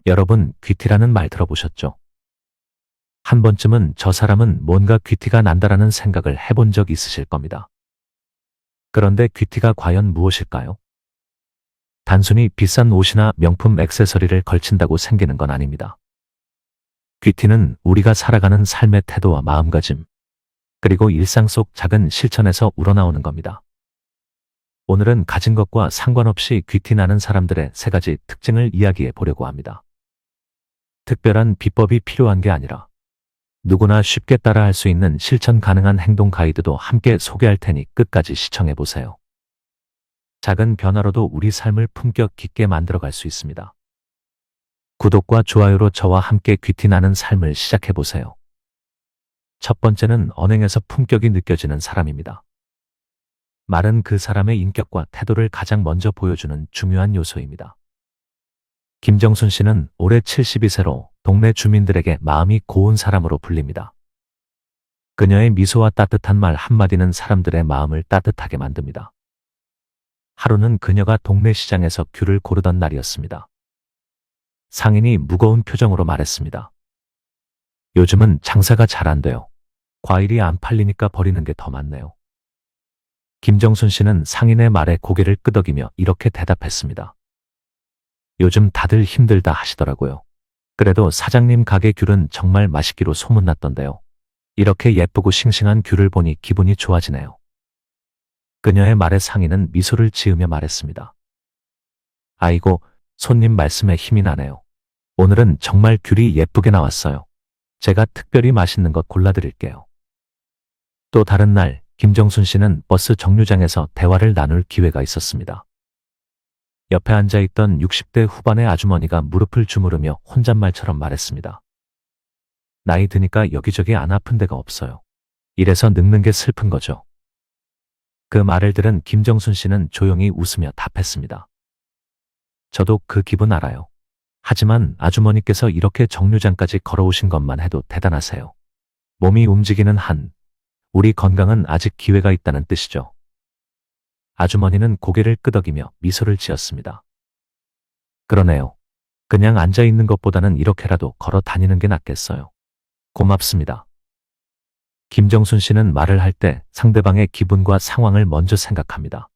여러분, 귀티라는 말 들어보셨죠? 한 번쯤은 저 사람은 뭔가 귀티가 난다라는 생각을 해본 적 있으실 겁니다. 그런데 귀티가 과연 무엇일까요? 단순히 비싼 옷이나 명품 액세서리를 걸친다고 생기는 건 아닙니다. 귀티는 우리가 살아가는 삶의 태도와 마음가짐, 그리고 일상 속 작은 실천에서 우러나오는 겁니다. 오늘은 가진 것과 상관없이 귀티 나는 사람들의 세 가지 특징을 이야기해 보려고 합니다. 특별한 비법이 필요한 게 아니라 누구나 쉽게 따라할 수 있는 실천 가능한 행동 가이드도 함께 소개할 테니 끝까지 시청해 보세요. 작은 변화로도 우리 삶을 품격 깊게 만들어갈 수 있습니다. 구독과 좋아요로 저와 함께 귀티 나는 삶을 시작해 보세요. 첫 번째는 언행에서 품격이 느껴지는 사람입니다. 말은 그 사람의 인격과 태도를 가장 먼저 보여주는 중요한 요소입니다. 김정순 씨는 올해 72세로 동네 주민들에게 마음이 고운 사람으로 불립니다. 그녀의 미소와 따뜻한 말 한마디는 사람들의 마음을 따뜻하게 만듭니다. 하루는 그녀가 동네 시장에서 귤을 고르던 날이었습니다. 상인이 무거운 표정으로 말했습니다. 요즘은 장사가 잘 안 돼요. 과일이 안 팔리니까 버리는 게 더 많네요. 김정순 씨는 상인의 말에 고개를 끄덕이며 이렇게 대답했습니다. 요즘 다들 힘들다 하시더라고요. 그래도 사장님 가게 귤은 정말 맛있기로 소문났던데요. 이렇게 예쁘고 싱싱한 귤을 보니 기분이 좋아지네요. 그녀의 말에 상인은 미소를 지으며 말했습니다. 아이고, 손님 말씀에 힘이 나네요. 오늘은 정말 귤이 예쁘게 나왔어요. 제가 특별히 맛있는 것 골라드릴게요. 또 다른 날, 김정순 씨는 버스 정류장에서 대화를 나눌 기회가 있었습니다. 옆에 앉아있던 60대 후반의 아주머니가 무릎을 주무르며 혼잣말처럼 말했습니다. 나이 드니까 여기저기 안 아픈 데가 없어요. 이래서 늙는 게 슬픈 거죠. 그 말을 들은 김정순 씨는 조용히 웃으며 답했습니다. 저도 그 기분 알아요. 하지만 아주머니께서 이렇게 정류장까지 걸어오신 것만 해도 대단하세요. 몸이 움직이는 한, 우리 건강은 아직 기회가 있다는 뜻이죠. 아주머니는 고개를 끄덕이며 미소를 지었습니다. 그러네요. 그냥 앉아있는 것보다는 이렇게라도 걸어 다니는 게 낫겠어요. 고맙습니다. 김정순 씨는 말을 할 때 상대방의 기분과 상황을 먼저 생각합니다.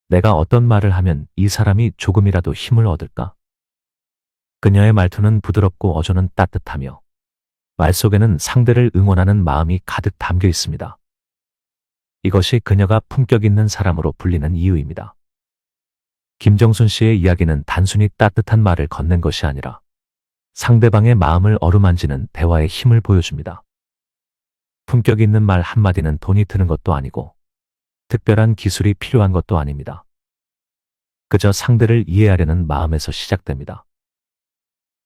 내가 어떤 말을 하면 이 사람이 조금이라도 힘을 얻을까? 그녀의 말투는 부드럽고 어조는 따뜻하며 말 속에는 상대를 응원하는 마음이 가득 담겨 있습니다. 이것이 그녀가 품격 있는 사람으로 불리는 이유입니다. 김정순 씨의 이야기는 단순히 따뜻한 말을 건넨 것이 아니라 상대방의 마음을 어루만지는 대화의 힘을 보여줍니다. 품격 있는 말 한마디는 돈이 드는 것도 아니고 특별한 기술이 필요한 것도 아닙니다. 그저 상대를 이해하려는 마음에서 시작됩니다.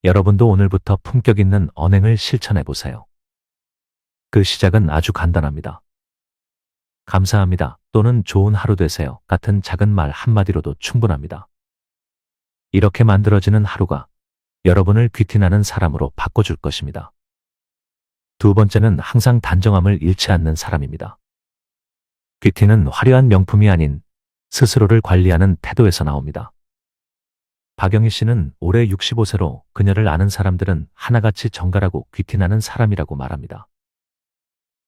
여러분도 오늘부터 품격 있는 언행을 실천해 보세요. 그 시작은 아주 간단합니다. 감사합니다 또는 좋은 하루 되세요 같은 작은 말 한마디로도 충분합니다. 이렇게 만들어지는 하루가 여러분을 귀티나는 사람으로 바꿔줄 것입니다. 두 번째는 항상 단정함을 잃지 않는 사람입니다. 귀티는 화려한 명품이 아닌 스스로를 관리하는 태도에서 나옵니다. 박영희 씨는 올해 65세로 그녀를 아는 사람들은 하나같이 정갈하고 귀티나는 사람이라고 말합니다.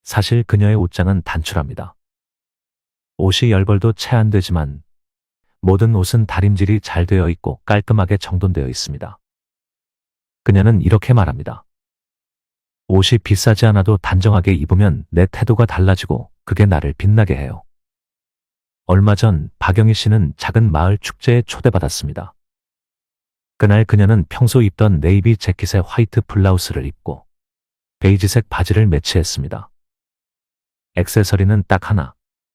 사실 그녀의 옷장은 단출합니다. 옷이 열벌도 채 안 되지만 모든 옷은 다림질이 잘 되어 있고 깔끔하게 정돈되어 있습니다. 그녀는 이렇게 말합니다. 옷이 비싸지 않아도 단정하게 입으면 내 태도가 달라지고 그게 나를 빛나게 해요. 얼마 전 박영희 씨는 작은 마을 축제에 초대받았습니다. 그날 그녀는 평소 입던 네이비 재킷에 화이트 블라우스를 입고 베이지색 바지를 매치했습니다. 액세서리는 딱 하나,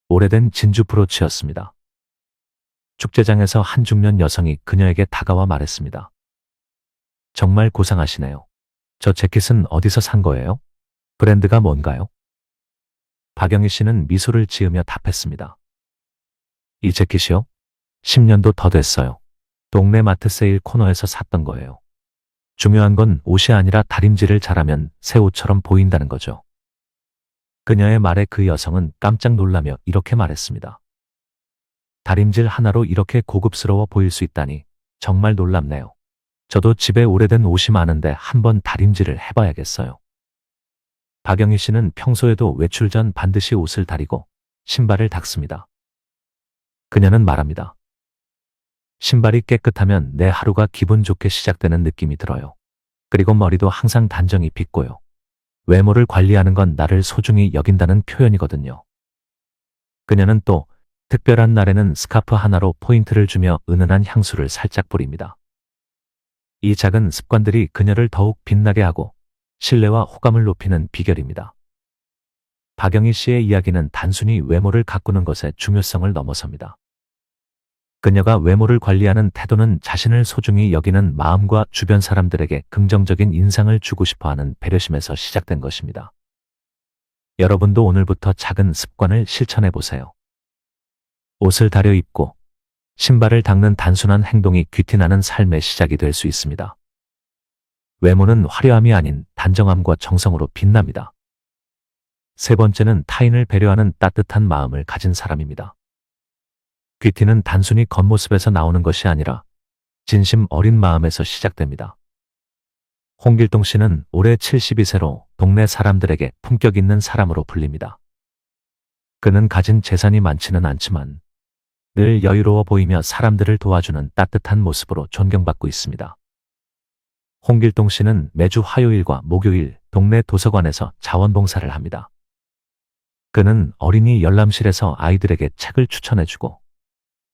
오래된 진주 브로치였습니다. 축제장에서 한 중년 여성이 그녀에게 다가와 말했습니다. 정말 고상하시네요. 저 재킷은 어디서 산 거예요? 브랜드가 뭔가요? 박영희 씨는 미소를 지으며 답했습니다. 이 재킷이요? 10년도 더 됐어요. 동네 마트 세일 코너에서 샀던 거예요. 중요한 건 옷이 아니라 다림질을 잘하면 새 옷처럼 보인다는 거죠. 그녀의 말에 그 여성은 깜짝 놀라며 이렇게 말했습니다. 다림질 하나로 이렇게 고급스러워 보일 수 있다니 정말 놀랍네요. 저도 집에 오래된 옷이 많은데 한번 다림질을 해봐야겠어요. 박영희 씨는 평소에도 외출 전 반드시 옷을 다리고 신발을 닦습니다. 그녀는 말합니다. 신발이 깨끗하면 내 하루가 기분 좋게 시작되는 느낌이 들어요. 그리고 머리도 항상 단정히 빗고요. 외모를 관리하는 건 나를 소중히 여긴다는 표현이거든요. 그녀는 또 특별한 날에는 스카프 하나로 포인트를 주며 은은한 향수를 살짝 뿌립니다. 이 작은 습관들이 그녀를 더욱 빛나게 하고 신뢰와 호감을 높이는 비결입니다. 박영희 씨의 이야기는 단순히 외모를 가꾸는 것의 중요성을 넘어섭니다. 그녀가 외모를 관리하는 태도는 자신을 소중히 여기는 마음과 주변 사람들에게 긍정적인 인상을 주고 싶어하는 배려심에서 시작된 것입니다. 여러분도 오늘부터 작은 습관을 실천해 보세요. 옷을 다려 입고 신발을 닦는 단순한 행동이 귀티나는 삶의 시작이 될 수 있습니다. 외모는 화려함이 아닌 단정함과 정성으로 빛납니다. 세 번째는 타인을 배려하는 따뜻한 마음을 가진 사람입니다. 귀티는 단순히 겉모습에서 나오는 것이 아니라 진심 어린 마음에서 시작됩니다. 홍길동 씨는 올해 72세로 동네 사람들에게 품격 있는 사람으로 불립니다. 그는 가진 재산이 많지는 않지만 늘 여유로워 보이며 사람들을 도와주는 따뜻한 모습으로 존경받고 있습니다. 홍길동 씨는 매주 화요일과 목요일 동네 도서관에서 자원봉사를 합니다. 그는 어린이 열람실에서 아이들에게 책을 추천해주고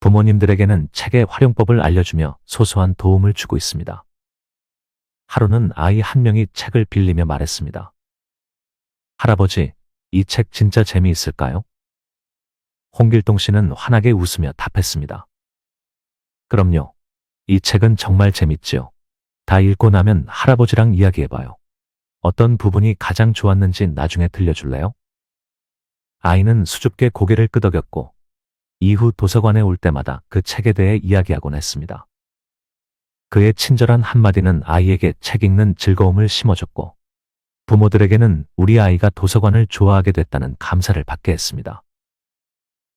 부모님들에게는 책의 활용법을 알려주며 소소한 도움을 주고 있습니다. 하루는 아이 한 명이 책을 빌리며 말했습니다. 할아버지, 이 책 진짜 재미있을까요? 홍길동 씨는 환하게 웃으며 답했습니다. 그럼요. 이 책은 정말 재밌지요. 다 읽고 나면 할아버지랑 이야기해봐요. 어떤 부분이 가장 좋았는지 나중에 들려줄래요? 아이는 수줍게 고개를 끄덕였고 이후 도서관에 올 때마다 그 책에 대해 이야기하곤 했습니다. 그의 친절한 한마디는 아이에게 책 읽는 즐거움을 심어줬고 부모들에게는 우리 아이가 도서관을 좋아하게 됐다는 감사를 받게 했습니다.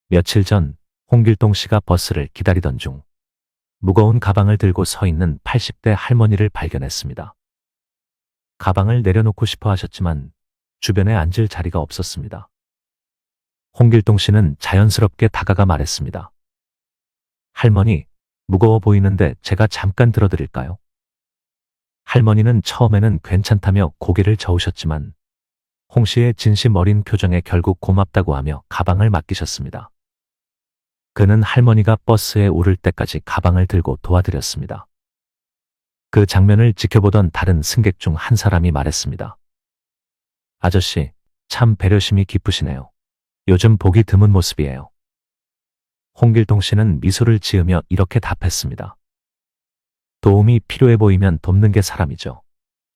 며칠 전 홍길동 씨가 버스를 기다리던 중 무거운 가방을 들고 서 있는 80대 할머니를 발견했습니다. 가방을 내려놓고 싶어 하셨지만 주변에 앉을 자리가 없었습니다. 홍길동 씨는 자연스럽게 다가가 말했습니다. 할머니, 무거워 보이는데 제가 잠깐 들어드릴까요? 할머니는 처음에는 괜찮다며 고개를 저으셨지만 홍 씨의 진심 어린 표정에 결국 고맙다고 하며 가방을 맡기셨습니다. 그는 할머니가 버스에 오를 때까지 가방을 들고 도와드렸습니다. 그 장면을 지켜보던 다른 승객 중 한 사람이 말했습니다. 아저씨, 참 배려심이 깊으시네요. 요즘 보기 드문 모습이에요. 홍길동 씨는 미소를 지으며 이렇게 답했습니다. 도움이 필요해 보이면 돕는 게 사람이죠.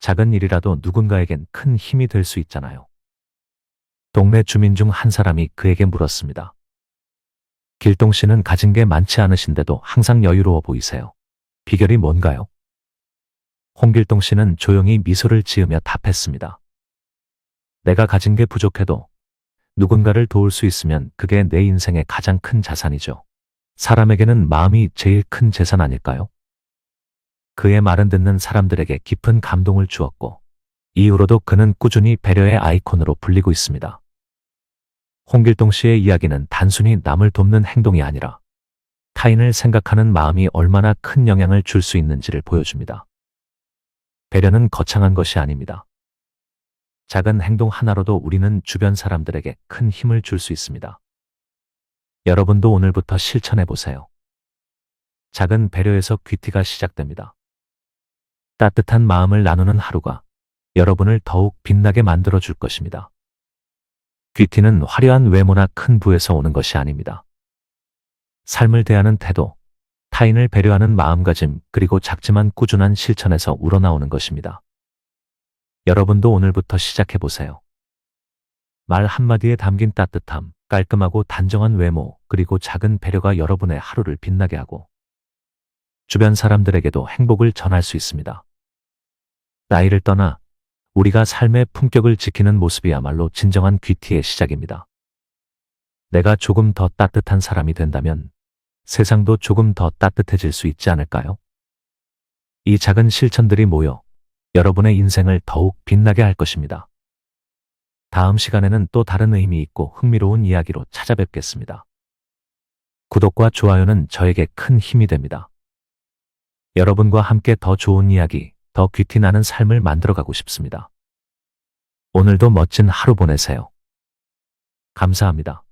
작은 일이라도 누군가에겐 큰 힘이 될 수 있잖아요. 동네 주민 중 한 사람이 그에게 물었습니다. 길동 씨는 가진 게 많지 않으신데도 항상 여유로워 보이세요. 비결이 뭔가요? 홍길동 씨는 조용히 미소를 지으며 답했습니다. 내가 가진 게 부족해도 누군가를 도울 수 있으면 그게 내 인생의 가장 큰 자산이죠. 사람에게는 마음이 제일 큰 재산 아닐까요? 그의 말은 듣는 사람들에게 깊은 감동을 주었고 이후로도 그는 꾸준히 배려의 아이콘으로 불리고 있습니다. 홍길동 씨의 이야기는 단순히 남을 돕는 행동이 아니라 타인을 생각하는 마음이 얼마나 큰 영향을 줄 수 있는지를 보여줍니다. 배려는 거창한 것이 아닙니다. 작은 행동 하나로도 우리는 주변 사람들에게 큰 힘을 줄 수 있습니다. 여러분도 오늘부터 실천해 보세요. 작은 배려에서 귀티가 시작됩니다. 따뜻한 마음을 나누는 하루가 여러분을 더욱 빛나게 만들어 줄 것입니다. 귀티는 화려한 외모나 큰 부에서 오는 것이 아닙니다. 삶을 대하는 태도, 타인을 배려하는 마음가짐, 그리고 작지만 꾸준한 실천에서 우러나오는 것입니다. 여러분도 오늘부터 시작해 보세요. 말 한마디에 담긴 따뜻함, 깔끔하고 단정한 외모, 그리고 작은 배려가 여러분의 하루를 빛나게 하고 주변 사람들에게도 행복을 전할 수 있습니다. 나이를 떠나 우리가 삶의 품격을 지키는 모습이야말로 진정한 귀티의 시작입니다. 내가 조금 더 따뜻한 사람이 된다면 세상도 조금 더 따뜻해질 수 있지 않을까요? 이 작은 실천들이 모여 여러분의 인생을 더욱 빛나게 할 것입니다. 다음 시간에는 또 다른 의미 있고 흥미로운 이야기로 찾아뵙겠습니다. 구독과 좋아요는 저에게 큰 힘이 됩니다. 여러분과 함께 더 좋은 이야기, 더 귀티 나는 삶을 만들어가고 싶습니다. 오늘도 멋진 하루 보내세요. 감사합니다.